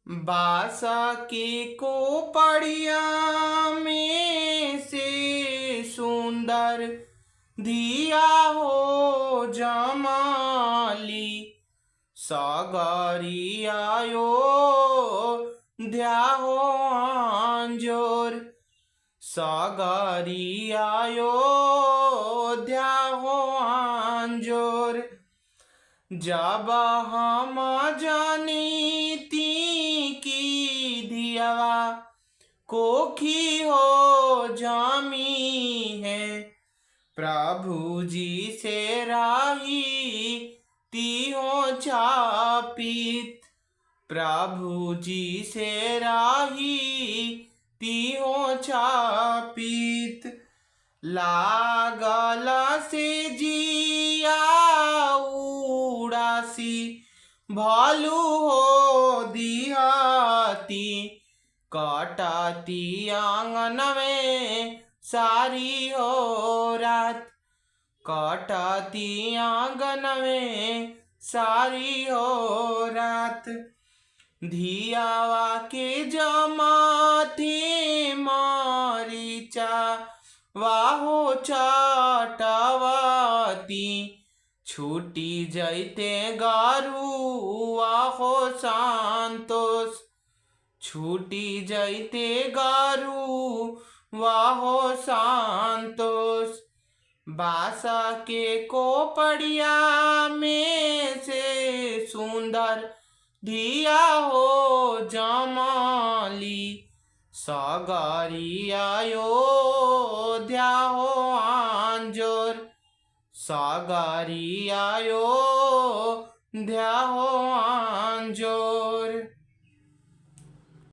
बासा के कोपड़िया में से सुंदर धिया हो जमाली सागरी आयो ध्या हो आंजोर सागरी आयो ध्या हो आंजोर जब हम जानीती की धियावा कोखी हो जामी है प्रभु जी से राही ती हो चापित प्रभु जी से राही ती हो चापित लागल से जिया उड़ासी भालू हो दिहाती काटाती आंगन में सारी हो रात काटाती आंगन में सारी हो रात धियावा के जमाती मारीचा वाहो चाटवाती छूटी जैते गारू वाहो संतोष छूटी जैते गारू वाहो संतोष बासा के कोपड़िया में से सुंदर धिया हो जमाली सागरी आयो ध्या हो आंजोर सागरी आयो ध्या हो आंजोर।